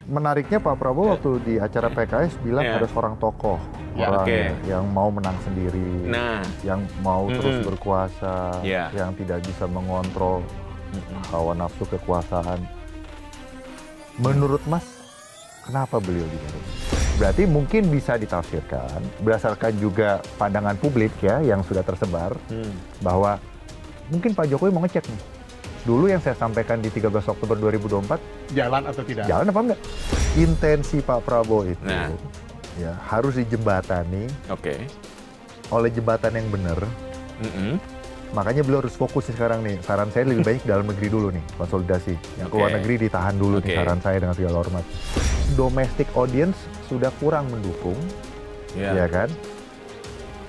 Menariknya Pak Prabowo waktu di acara PKS bilang ada seorang tokoh, yang mau menang sendiri, yang mau terus berkuasa, yang tidak bisa mengontrol hawa nafsu kekuasaan. Menurut Mas, kenapa beliau digaruk? Berarti mungkin bisa ditafsirkan berdasarkan juga pandangan publik ya yang sudah tersebar bahwa mungkin Pak Jokowi mau ngecek nih. Dulu yang saya sampaikan di 13 Oktober 2024, jalan atau tidak? Jalan apa enggak? Intensi Pak Prabowo itu ya harus dijembatani oleh jembatan yang benar. Makanya beliau harus fokus nih sekarang nih. Saran saya lebih baik dalam negeri dulu nih, konsolidasi. Yang keluar negeri ditahan dulu nih, saran saya dengan segala hormat. Domestic audience sudah kurang mendukung, ya kan?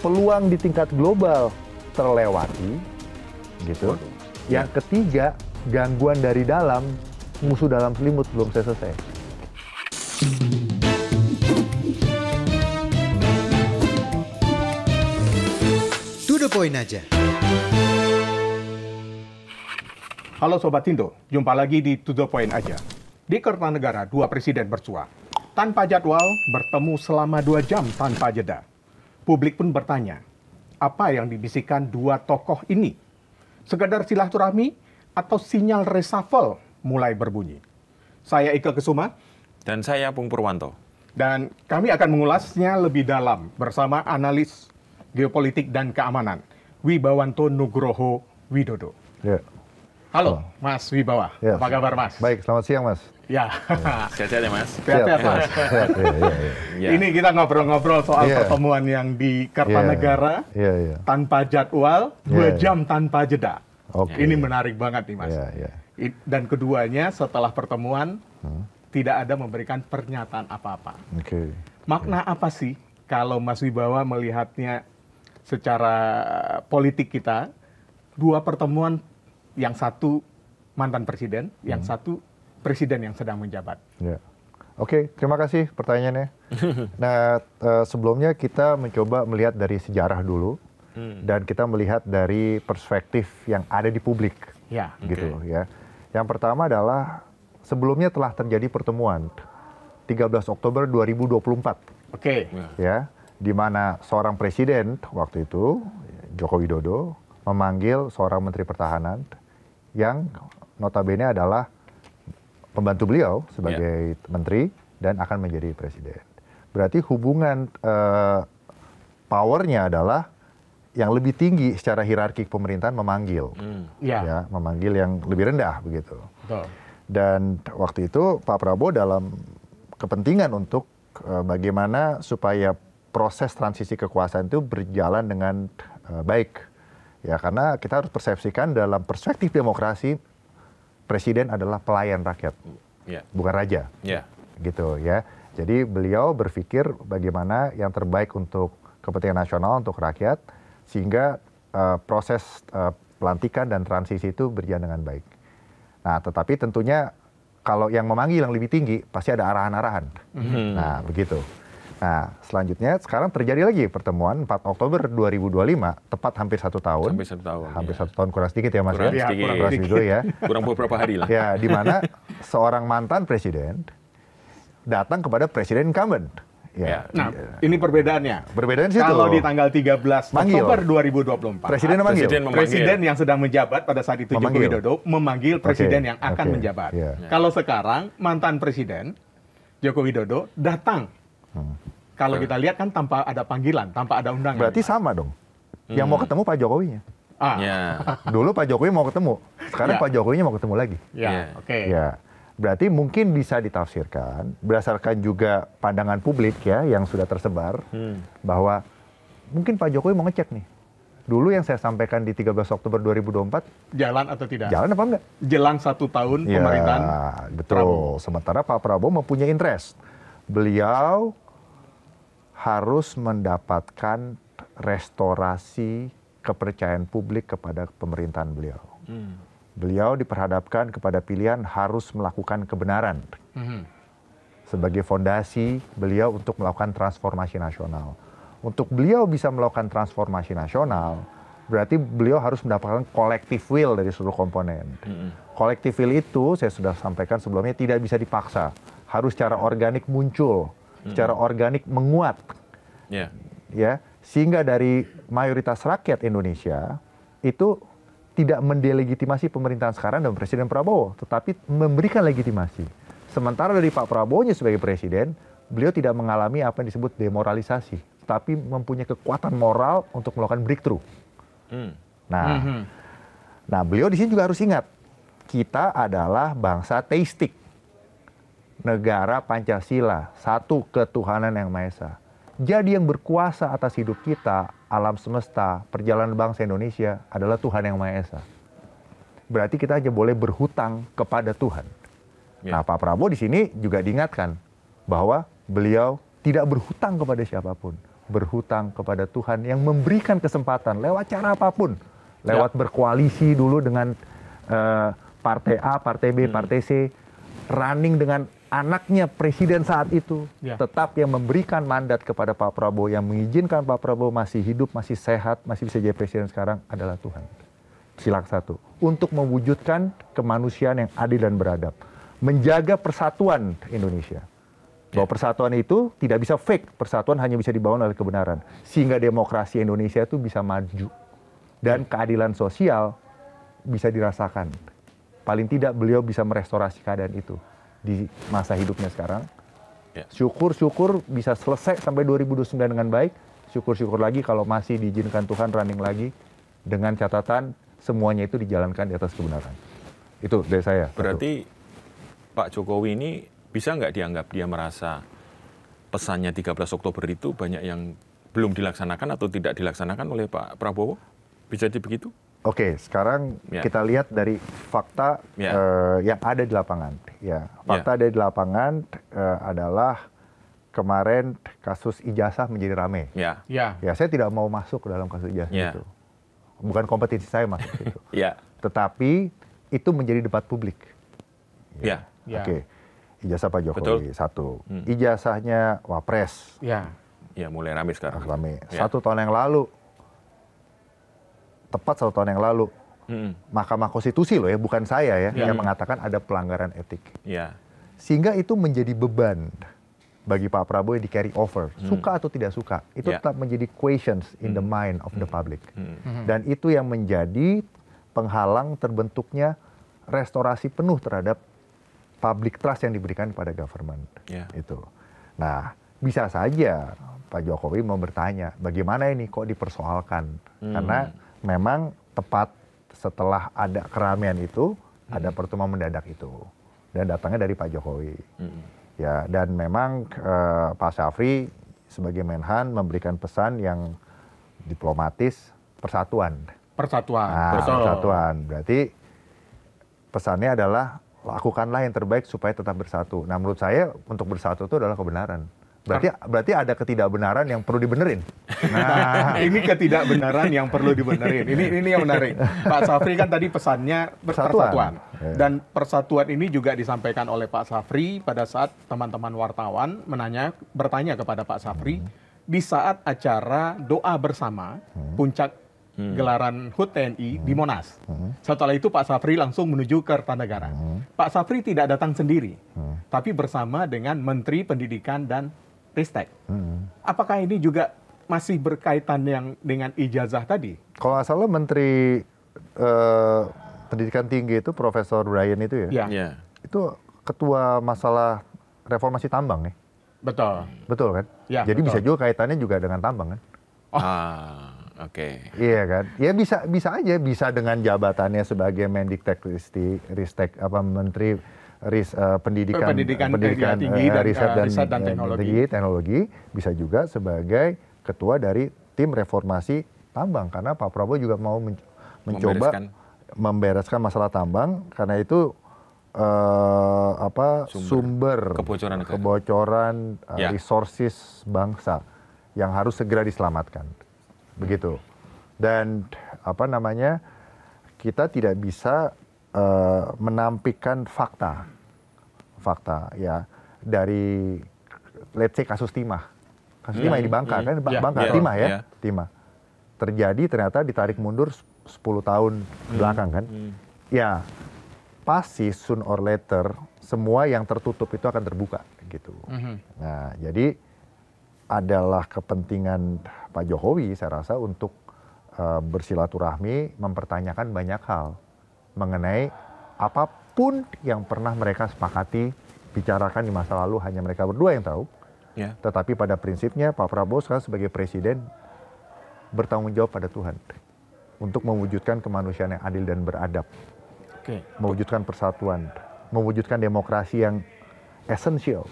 Peluang di tingkat global terlewati, gitu. Yang ketiga, gangguan dari dalam, musuh dalam selimut belum selesai. To the point aja. Halo Sobat Indo, jumpa lagi di To the Point aja. Di Kertanegara, dua presiden bersua. Tanpa jadwal, bertemu selama 2 jam tanpa jeda. Publik pun bertanya, apa yang dibisikkan dua tokoh ini? Sekedar silaturahmi atau sinyal reshuffle mulai berbunyi? Saya Ika Kesuma. Dan saya Pung Purwanto. Dan kami akan mengulasnya lebih dalam bersama analis geopolitik dan keamanan, Wibawanto Nugroho Widodo. Halo, Mas Wibawa. Apa kabar, Mas? Baik, selamat siang, Mas. Ya. Sehat-sehat ya, Mas? Sehat-sehat, Mas. Ini kita ngobrol-ngobrol soal pertemuan yang di Kertanegara tanpa jadwal, 2 jam tanpa jeda. Ini menarik banget nih, Mas. Dan keduanya setelah pertemuan tidak ada memberikan pernyataan apa-apa. Makna apa sih kalau Mas Wibawa melihatnya secara politik kita, dua pertemuan, yang satu mantan presiden, yang satu presiden yang sedang menjabat? Oke, terima kasih pertanyaannya. Nah, sebelumnya kita mencoba melihat dari sejarah dulu, dan kita melihat dari perspektif yang ada di publik, gitu ya. Yang pertama adalah sebelumnya telah terjadi pertemuan 13 Oktober 2024, ya, di mana seorang presiden waktu itu Joko Widodo memanggil seorang menteri pertahanan yang notabene adalah pembantu beliau sebagai menteri dan akan menjadi presiden. Berarti hubungan powernya adalah yang lebih tinggi secara hierarki pemerintahan memanggil, ya, memanggil yang lebih rendah begitu. Dan waktu itu Pak Prabowo dalam kepentingan untuk bagaimana supaya proses transisi kekuasaan itu berjalan dengan baik. Ya, karena kita harus persepsikan dalam perspektif demokrasi, presiden adalah pelayan rakyat, bukan raja, gitu ya. Jadi beliau berpikir bagaimana yang terbaik untuk kepentingan nasional, untuk rakyat, sehingga proses pelantikan dan transisi itu berjalan dengan baik. Nah, tetapi tentunya kalau yang memanggil yang lebih tinggi, pasti ada arahan-arahan. Nah, begitu. Nah, selanjutnya sekarang terjadi lagi pertemuan 4 Oktober 2025, tepat hampir 1 tahun. Hampir 1 tahun. Hampir 1 tahun, kurang sedikit ya, Mas. Kurang sedikit. Kurang sedikit ya. Kurang beberapa hari lah. Ya, di mana seorang mantan presiden datang kepada presiden incumbent. Ya. Nah, ini perbedaannya. Perbedaan situ. Kalau di tanggal 13 Oktober 2024, presiden yang sedang menjabat pada saat itu Joko Widodo memanggil presiden yang akan menjabat. Kalau sekarang mantan presiden Joko Widodo datang. Kalau kita lihat kan tanpa ada panggilan, tanpa ada undangan. Berarti sama dong. Yang mau ketemu Pak Jokowinya. Dulu Pak Jokowi mau ketemu, sekarang Pak Jokowinya mau ketemu lagi. Ya. Berarti mungkin bisa ditafsirkan berdasarkan juga pandangan publik ya yang sudah tersebar bahwa mungkin Pak Jokowi mau ngecek nih. Dulu yang saya sampaikan di 13 Oktober 2024, jalan atau tidak? Jalan apa enggak? Jelang 1 tahun pemerintahan. Betul. Prabowo. Sementara Pak Prabowo mempunyai interest. Beliau harus mendapatkan restorasi kepercayaan publik kepada pemerintahan beliau. Beliau diperhadapkan kepada pilihan harus melakukan kebenaran sebagai fondasi beliau untuk melakukan transformasi nasional. Untuk beliau bisa melakukan transformasi nasional, berarti beliau harus mendapatkan collective will dari seluruh komponen. Collective will itu, saya sudah sampaikan sebelumnya, tidak bisa dipaksa. harus secara organik muncul, secara organik menguat. Ya, sehingga dari mayoritas rakyat Indonesia itu tidak mendelegitimasi pemerintahan sekarang dan Presiden Prabowo, tetapi memberikan legitimasi. Sementara dari Pak Prabowo sebagai presiden, beliau tidak mengalami apa yang disebut demoralisasi, tapi mempunyai kekuatan moral untuk melakukan breakthrough. Nah, beliau di sini juga harus ingat, kita adalah bangsa teistik, negara Pancasila, satu ketuhanan yang Maha Esa. Jadi yang berkuasa atas hidup kita, alam semesta, perjalanan bangsa Indonesia adalah Tuhan yang Maha Esa. Berarti kita hanya boleh berhutang kepada Tuhan. Nah, Pak Prabowo di sini juga diingatkan bahwa beliau tidak berhutang kepada siapapun, berhutang kepada Tuhan yang memberikan kesempatan lewat cara apapun, lewat berkoalisi dulu dengan partai A, partai B, partai C, running dengan anaknya presiden saat itu, tetap yang memberikan mandat kepada Pak Prabowo, yang mengizinkan Pak Prabowo masih hidup, masih sehat, masih bisa jadi presiden sekarang adalah Tuhan. Sila satu, untuk mewujudkan kemanusiaan yang adil dan beradab, menjaga persatuan Indonesia. Bahwa persatuan itu tidak bisa fake, persatuan hanya bisa dibangun oleh kebenaran, sehingga demokrasi Indonesia itu bisa maju dan keadilan sosial bisa dirasakan. Paling tidak beliau bisa merestorasi keadaan itu di masa hidupnya sekarang. Syukur-syukur bisa selesai sampai 2029 dengan baik. Syukur-syukur lagi kalau masih diizinkan Tuhan running lagi, dengan catatan semuanya itu dijalankan di atas kebenaran. Itu dari saya. Berarti Pak Jokowi ini bisa nggak dianggap dia merasa pesannya 13 Oktober itu banyak yang belum dilaksanakan atau tidak dilaksanakan oleh Pak Prabowo? Bisa jadi begitu? Oke, sekarang kita lihat dari fakta yang ada di lapangan. Fakta ada di lapangan adalah kemarin kasus ijazah menjadi ramai. Saya tidak mau masuk ke dalam kasus ijazah itu. Bukan kompetisi saya masuk ke situ. Tetapi itu menjadi debat publik. Oke, ijazah Pak Jokowi satu, ijazahnya Wapres. Mulai ramai sekarang. Ramai. 1 tahun yang lalu. Tepat 1 tahun yang lalu, Mahkamah Konstitusi loh ya, bukan saya yang mengatakan ada pelanggaran etik. Sehingga itu menjadi beban bagi Pak Prabowo yang di carry over. Suka atau tidak suka, itu tetap menjadi questions in the mind of the public. Dan itu yang menjadi penghalang terbentuknya restorasi penuh terhadap public trust yang diberikan kepada government. Itu. Nah, bisa saja Pak Jokowi mau bertanya, bagaimana ini kok dipersoalkan? Karena memang tepat setelah ada keramaian itu, ada pertemuan mendadak itu. Dan datangnya dari Pak Jokowi. Dan memang Pak Syafri sebagai Menhan memberikan pesan yang diplomatis, persatuan. Persatuan. Berarti pesannya adalah lakukanlah yang terbaik supaya tetap bersatu. Nah, menurut saya untuk bersatu itu adalah kebenaran. Berarti ada ketidakbenaran yang perlu dibenerin. Nah, ini ketidakbenaran yang perlu dibenerin. Ini yang menarik. Pak Syafri kan tadi pesannya persatuan. Dan persatuan ini juga disampaikan oleh Pak Syafri pada saat teman-teman wartawan bertanya kepada Pak Syafri di saat acara doa bersama puncak gelaran HUT TNI di Monas. Setelah itu Pak Syafri langsung menuju ke Kertanegara. Pak Syafri tidak datang sendiri, tapi bersama dengan Menteri Pendidikan dan Ristek. Apakah ini juga masih berkaitan dengan ijazah tadi? Kalau nggak salah Menteri Pendidikan Tinggi itu Profesor Brian itu itu ketua masalah reformasi tambang ya. Betul kan? Jadi bisa juga kaitannya juga dengan tambang kan? Iya kan? Ya bisa aja, bisa dengan jabatannya sebagai Mendiktek Ristek Menteri Pendidikan Tinggi dan Riset dan Teknologi, bisa juga sebagai ketua dari tim reformasi tambang, karena Pak Prabowo juga mau mencoba membereskan masalah tambang, karena itu sumber kebocoran resources bangsa yang harus segera diselamatkan. Begitu. Dan kita tidak bisa menampilkan fakta ya dari let's say kasus timah yang di Bangka kan timah terjadi, ternyata ditarik mundur 10 tahun belakang kan. pasti soon or later semua yang tertutup itu akan terbuka gitu. Nah, jadi adalah kepentingan Pak Jokowi saya rasa untuk bersilaturahmi, mempertanyakan banyak hal mengenai apapun yang pernah mereka sepakati, bicarakan di masa lalu, hanya mereka berdua yang tahu. Tetapi pada prinsipnya Pak Prabowo sekarang sebagai presiden bertanggung jawab pada Tuhan untuk mewujudkan kemanusiaan yang adil dan beradab, mewujudkan persatuan, mewujudkan demokrasi yang esensial,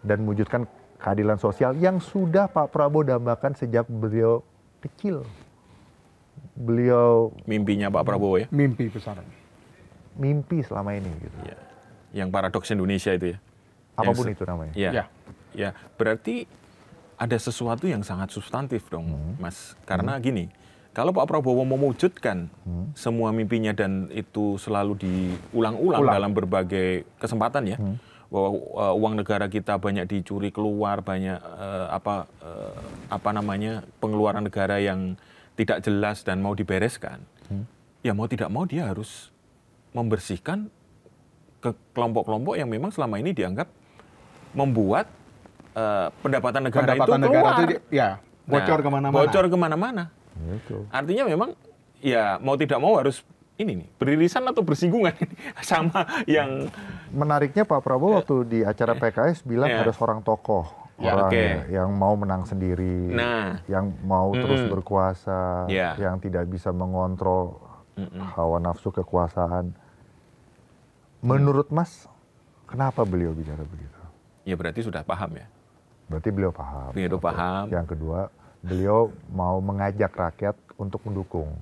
dan mewujudkan keadilan sosial yang sudah Pak Prabowo dambakan sejak beliau kecil. Beliau mimpinya Pak Prabowo ya? Mimpi besar. Mimpi selama ini gitu. Ya. Yang paradoks Indonesia itu ya? Apapun itu namanya. Ya, berarti ada sesuatu yang sangat substantif dong, Mas. Karena gini, kalau Pak Prabowo mewujudkan semua mimpinya dan itu selalu diulang-ulang dalam berbagai kesempatan ya, bahwa uang negara kita banyak dicuri keluar, banyak pengeluaran negara yang tidak jelas dan mau dibereskan, ya mau tidak mau dia harus membersihkan ke kelompok-kelompok yang memang selama ini dianggap membuat pendapatan negara itu keluar. Bocor kemana-mana. Bocor kemana-mana. Artinya memang ya mau tidak mau harus ini nih, beririsan atau bersinggungan sama yang... Menariknya Pak Prabowo waktu di acara PKS bilang ada seorang tokoh, yang mau menang sendiri, yang mau terus berkuasa, yang tidak bisa mengontrol hawa nafsu kekuasaan. Menurut Mas, kenapa beliau bicara begitu? Ya berarti sudah paham ya? Berarti beliau paham. Beliau paham. Yang kedua, beliau mau mengajak rakyat untuk mendukung.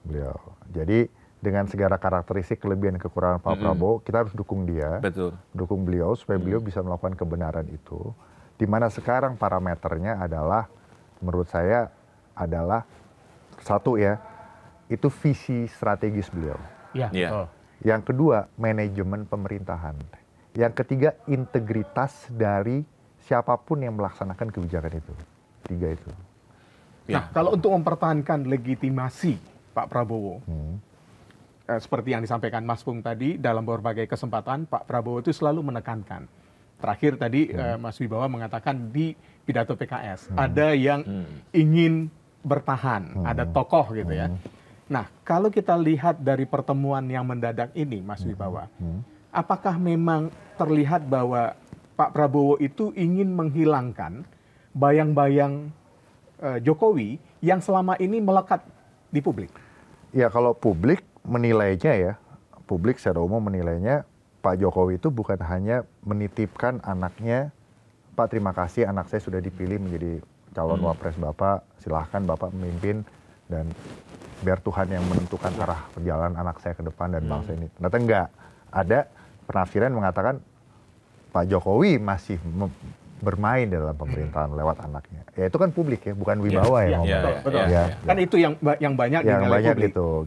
Beliau. Jadi dengan segala karakteristik kelebihan dan kekurangan Pak Prabowo, kita harus dukung dia. Dukung beliau supaya beliau bisa melakukan kebenaran itu. Di mana sekarang parameternya adalah, menurut saya adalah satu ya, itu visi strategis beliau. Yang kedua, manajemen pemerintahan. Yang ketiga, integritas dari siapapun yang melaksanakan kebijakan itu. 3 itu. Nah, kalau untuk mempertahankan legitimasi Pak Prabowo, seperti yang disampaikan Mas Pung tadi, dalam berbagai kesempatan, Pak Prabowo itu selalu menekankan. Terakhir tadi Mas Wibawa mengatakan di pidato PKS, ada yang ingin bertahan, ada tokoh gitu ya. Nah, kalau kita lihat dari pertemuan yang mendadak ini, Mas Wibawa, apakah memang terlihat bahwa Pak Prabowo itu ingin menghilangkan bayang-bayang Jokowi yang selama ini melekat di publik? Ya, kalau publik menilainya ya, publik secara umum menilainya Pak Jokowi itu bukan hanya menitipkan anaknya, Pak terima kasih anak saya sudah dipilih menjadi calon wapres Bapak, silahkan Bapak memimpin dan biar Tuhan yang menentukan arah perjalanan anak saya ke depan dan bangsa ini. Ternyata enggak. Ada penafsiran mengatakan Pak Jokowi masih bermain dalam pemerintahan lewat anaknya. Ya itu kan publik ya, bukan Wibawa yang ngomong. Betul. Kan itu yang banyak yang banyak gitu.